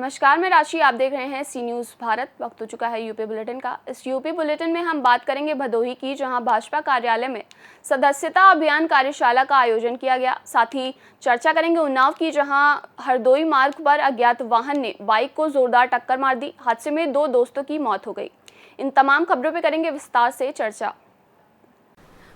नमस्कार, मैं राशि। आप देख रहे हैं सी न्यूज़ भारत। वक्त हो चुका है यूपी बुलेटिन का। इस यूपी बुलेटिन में हम बात करेंगे भदोही की, जहां भाजपा कार्यालय में सदस्यता अभियान कार्यशाला का आयोजन किया गया। साथ ही चर्चा करेंगे उन्नाव की, जहां हरदोई मार्ग पर अज्ञात वाहन ने बाइक को जोरदार टक्कर मार दी। हादसे में 2 दोस्तों की मौत हो गई। इन तमाम खबरों पर करेंगे विस्तार से चर्चा।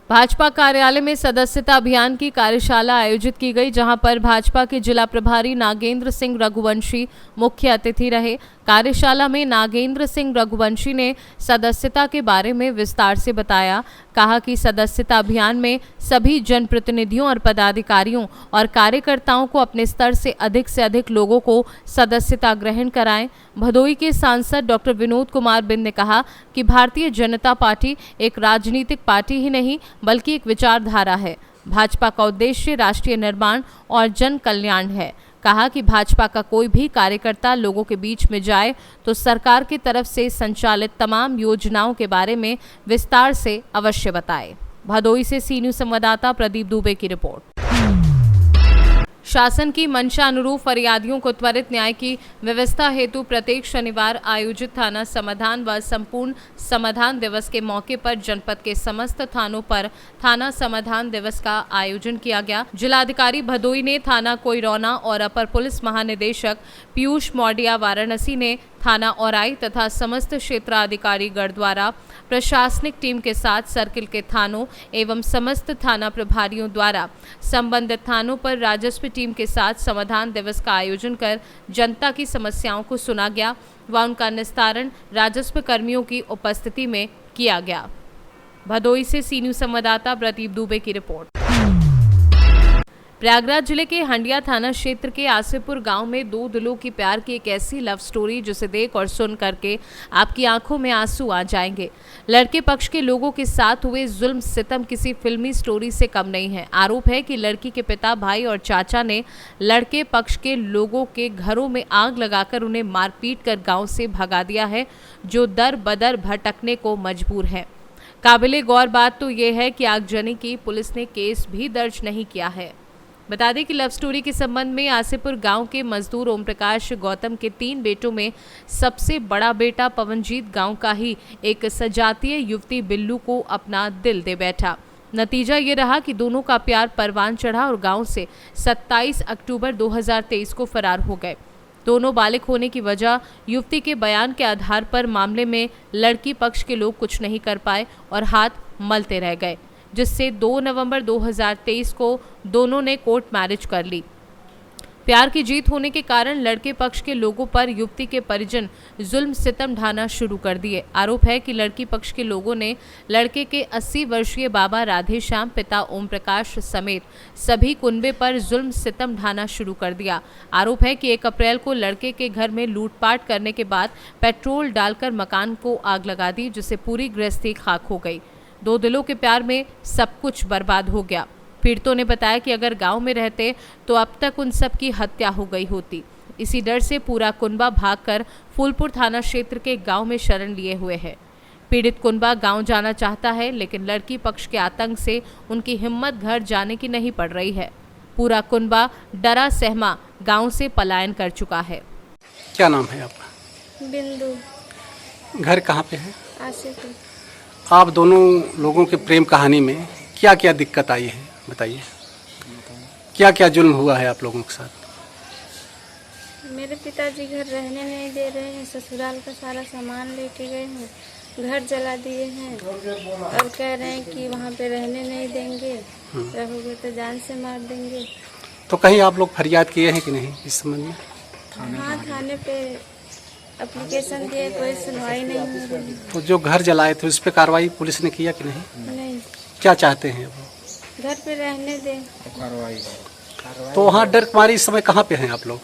भाजपा कार्यालय में सदस्यता अभियान की कार्यशाला आयोजित की गई, जहां पर भाजपा के जिला प्रभारी नागेंद्र सिंह रघुवंशी मुख्य अतिथि रहे। कार्यशाला में नागेंद्र सिंह रघुवंशी ने सदस्यता के बारे में विस्तार से बताया। कहा कि सदस्यता अभियान में सभी जनप्रतिनिधियों और पदाधिकारियों और कार्यकर्ताओं को अपने स्तर से अधिक लोगों को सदस्यता ग्रहण कराएं। भदोही के सांसद डॉक्टर विनोद कुमार बिंद ने कहा कि भारतीय जनता पार्टी एक राजनीतिक पार्टी ही नहीं बल्कि एक विचारधारा है। भाजपा का उद्देश्य राष्ट्रीय निर्माण और जन कल्याण है। कहा कि भाजपा का कोई भी कार्यकर्ता लोगों के बीच में जाए तो सरकार की तरफ से संचालित तमाम योजनाओं के बारे में विस्तार से अवश्य बताए। भदोही से सी न्यूज़ संवाददाता प्रदीप दुबे की रिपोर्ट। शासन की मंशा अनुरूप फरियादियों को त्वरित न्याय की व्यवस्था हेतु प्रत्येक शनिवार आयोजित थाना समाधान व संपूर्ण समाधान दिवस के मौके पर जनपद के समस्त थानों पर थाना समाधान दिवस का आयोजन किया गया। जिलाधिकारी भदोही ने थाना कोइरौना और अपर पुलिस महानिदेशक पीयूष मौर्या वाराणसी ने थाना औराई तथा समस्त क्षेत्राधिकारी गढ़ द्वारा प्रशासनिक टीम के साथ सर्किल के थानों एवं समस्त थाना प्रभारियों द्वारा संबंधित थानों पर राजस्व टीम के साथ समाधान दिवस का आयोजन कर जनता की समस्याओं को सुना गया व उनका निस्तारण राजस्व कर्मियों की उपस्थिति में किया गया। भदोही से सी न्यूज़ संवाददाता प्रदीप दुबे की रिपोर्ट। प्रयागराज जिले के हंडिया थाना क्षेत्र के आसिफपुर गांव में 2 दिलों की प्यार की एक ऐसी लव स्टोरी जिसे देख और सुन करके आपकी आंखों में आंसू आ जाएंगे। लड़के पक्ष के लोगों के साथ हुए जुल्म सितम किसी फिल्मी स्टोरी से कम नहीं है। आरोप है कि लड़की के पिता, भाई और चाचा ने लड़के पक्ष के लोगों के घरों में आग लगाकर उन्हें मारपीट कर गाँव से भगा दिया है, जो दर बदर भटकने को मजबूर है। काबिले गौर बात तो ये है कि आगजनी की पुलिस ने केस भी दर्ज नहीं किया है। बता दें कि लव स्टोरी के संबंध में आसिफपुर गांव के मजदूर ओम प्रकाश गौतम के 3 बेटों में सबसे बड़ा बेटा पवनजीत गांव का ही एक सजातीय युवती बिल्लू को अपना दिल दे बैठा। नतीजा ये रहा कि दोनों का प्यार परवान चढ़ा और गांव से 27 अक्टूबर 2023 को फरार हो गए। दोनों बालिग होने की वजह युवती के बयान के आधार पर मामले में लड़की पक्ष के लोग कुछ नहीं कर पाए और हाथ मलते रह गए, जिससे 2 नवंबर 2023 को दोनों ने कोर्ट मैरिज कर ली। प्यार की जीत होने के कारण लड़के पक्ष के लोगों पर युवती के परिजन जुल्म सितम ढाना शुरू कर दिए। आरोप है कि लड़की पक्ष के लोगों ने लड़के के 80 वर्षीय बाबा राधेश्याम, पिता ओम प्रकाश समेत सभी कुनबे पर जुल्म सितम ढाना शुरू कर दिया। आरोप है कि 1 अप्रैल को लड़के के घर में लूटपाट करने के बाद पेट्रोल डालकर मकान को आग लगा दी, जिससे पूरी गृहस्थी खाक हो गई। 2 दिलों के प्यार में सब कुछ बर्बाद हो गया। पीड़ितों ने बताया कि अगर गांव में रहते तो अब तक उन सब की हत्या हो गई होती। इसी डर से पूरा कुनबा भागकर फूलपुर थाना क्षेत्र के गांव में शरण लिए हुए है। पीड़ित कुनबा गांव जाना चाहता है, लेकिन लड़की पक्ष के आतंक से उनकी हिम्मत घर जाने की नहीं पड़ रही है। पूरा कुनबा डरा सहमा गाँव से पलायन कर चुका है। क्या नाम है आपका? बिंदु। घर कहाँ पे है? आसिफपुर। आप दोनों लोगों के प्रेम कहानी में क्या क्या दिक्कत आई है, बताइए। क्या क्या जुल्म हुआ है आप लोगों के साथ? मेरे पिताजी घर रहने नहीं दे रहे हैं, ससुराल का सारा सामान लेके गए हैं, घर जला दिए हैं और कह रहे हैं कि वहाँ पे रहने नहीं देंगे, रहोगे तो जान से मार देंगे। तो कहीं आप लोग फरियाद किए हैं कि नहीं इस संबंध में? हाँ, थाने पे एप्लीकेशन दिए, कोई सुनवाई नहीं हो रही। तो जो घर जलाए थे उस पर कार्रवाई पुलिस ने किया कि नहीं? नहीं, क्या चाहते हैं वो? घर पे रहने दें। तो वहाँ डर कुमारी इस समय कहाँ पे हैं आप लोग?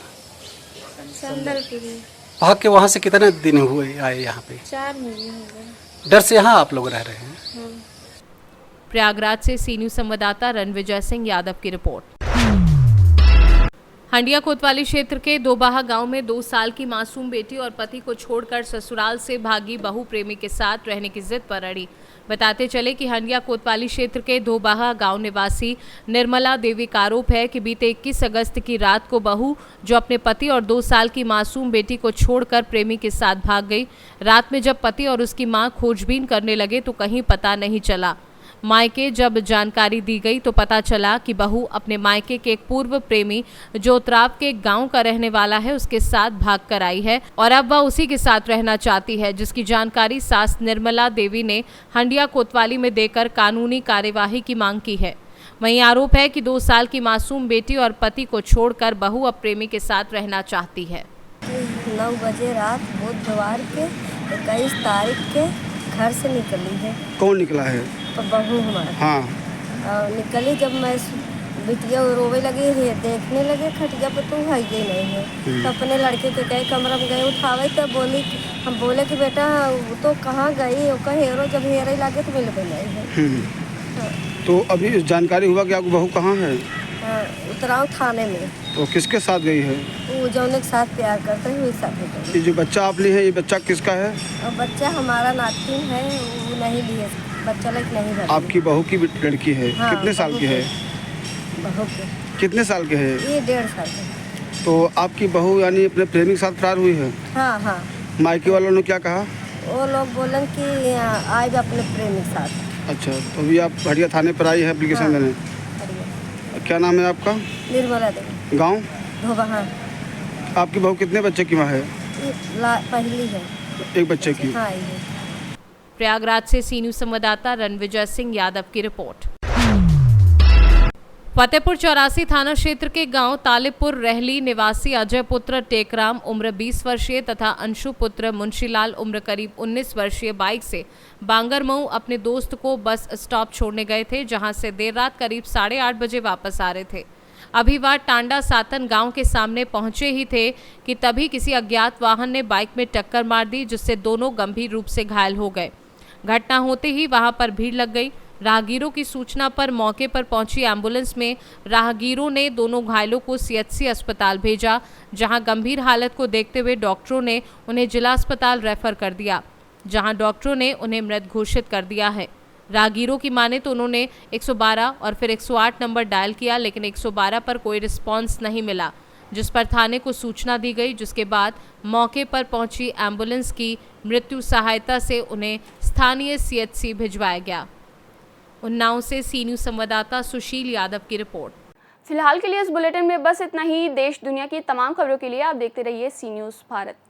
संदलपुरी। भाग के वहाँ से कितने दिन हुए आए यहाँ पे? 4 महीने हो गए। डर से यहाँ आप लोग रह रहे हैं? हाँ। प्रयागराज से सी न्यूज़ संवाददाता रणविजय सिंह यादव की रिपोर्ट। हंडिया कोतवाली क्षेत्र के दोबाहा गांव में 2 साल की मासूम बेटी और पति को छोड़कर ससुराल से भागी बहू प्रेमी के साथ रहने की जिद पर अड़ी। बताते चले कि हंडिया कोतवाली क्षेत्र के दोबाहा गांव निवासी निर्मला देवी का आरोप है कि बीते 21 अगस्त की रात को बहू जो अपने पति और 2 साल की मासूम बेटी को छोड़कर प्रेमी के साथ भाग गई। रात में जब पति और उसकी मां खोजबीन करने लगे तो कहीं पता नहीं चला। मायके जब जानकारी दी गई तो पता चला कि बहू अपने मायके के एक पूर्व प्रेमी जो उतराव के गांव का रहने वाला है उसके साथ भाग कर आई है और अब वह उसी के साथ रहना चाहती है, जिसकी जानकारी सास निर्मला देवी ने हंडिया कोतवाली में देकर कानूनी कार्यवाही की मांग की है। वहीं आरोप है कि 2 साल की मासूम बेटी और पति को छोड़कर बहू अब प्रेमी के साथ रहना चाहती है। 9 बजे रात बुधवार के 21 तारीख के घर से निकली है। कौन निकला है? तो बहू हमारी। हाँ। निकली जब मैं बिटिया रोवे लगी है, देखने लगे खटिया पर, तू है ही नहीं है। तो अपने लड़के के गए कमरा में गए उठावे तो बोली, हम बोले कि बेटा वो तो कहाँ गई, वो हेरो जब हेरे लगे तो मिल गई है। तो अभी जानकारी हुआ कि आपकी बहू कहाँ है? उतराव थाने में। तो किसके साथ गई है? वो जौन के साथ प्यार करते हुए साथ गई। ये जो बच्चा आप ली है, ये बच्चा किसका है? और बच्चा हमारा नाती है, वो नहीं लिए, बच्चा लाइक नहीं है। आपकी बहू की लड़की है? हाँ, कितने साल की है? बहू के कितने साल के है? ये 1.5 साल के। तो आपकी बहू यानी अपने प्रेमी के साथ फरार हुई है? हाँ हाँ। मायके वालों ने क्या कहा? वो लोग बोलन कि आए अपने प्रेमी के साथ। अच्छा, तो अभी आप हंडिया थाने पर आई है एप्लीकेशन देने? क्या नाम है आपका? निर्मला देवी। गाँव? दोबाहा। आपकी बहू कितने बच्चे की माँ है? पहली है। एक बच्चे की। हाँ ये। प्रयागराज से सी न्यूज़ संवाददाता रणविजय सिंह यादव की रिपोर्ट। फतेहपुर 84 थाना क्षेत्र के गांव तालेपुर रहली निवासी अजय पुत्र टेकराम उम्र 20 वर्षीय तथा अंशु पुत्र मुंशीलाल उम्र करीब 19 वर्षीय बाइक से बांगरमऊ अपने दोस्त को बस स्टॉप छोड़ने गए थे, जहां से देर रात करीब 8:30 बजे वापस आ रहे थे। अभी वह टांडा सातन गांव के सामने पहुंचे ही थे कि तभी किसी अज्ञात वाहन ने बाइक में टक्कर मार दी, जिससे दोनों गंभीर रूप से घायल हो गए। घटना होते ही वहां पर भीड़ लग गई। राहगीरों की सूचना पर मौके पर पहुंची एम्बुलेंस में राहगीरों ने दोनों घायलों को सीएचसी अस्पताल भेजा, जहां गंभीर हालत को देखते हुए डॉक्टरों ने उन्हें जिला अस्पताल रेफर कर दिया, जहां डॉक्टरों ने उन्हें मृत घोषित कर दिया है। राहगीरों की माने तो उन्होंने 112 और फिर 108 नंबर डायल किया, लेकिन 112 पर कोई रिस्पॉन्स नहीं मिला, जिस पर थाने को सूचना दी गई, जिसके बाद मौके पर पहुंची एम्बुलेंस की मृत्यु सहायता से उन्हें स्थानीय सीएचसी भिजवाया गया। उन्नाव से सी न्यूज़ संवाददाता सुशील यादव की रिपोर्ट। फिलहाल के लिए इस बुलेटिन में बस इतना ही। देश दुनिया की तमाम खबरों के लिए आप देखते रहिए सी न्यूज़ भारत।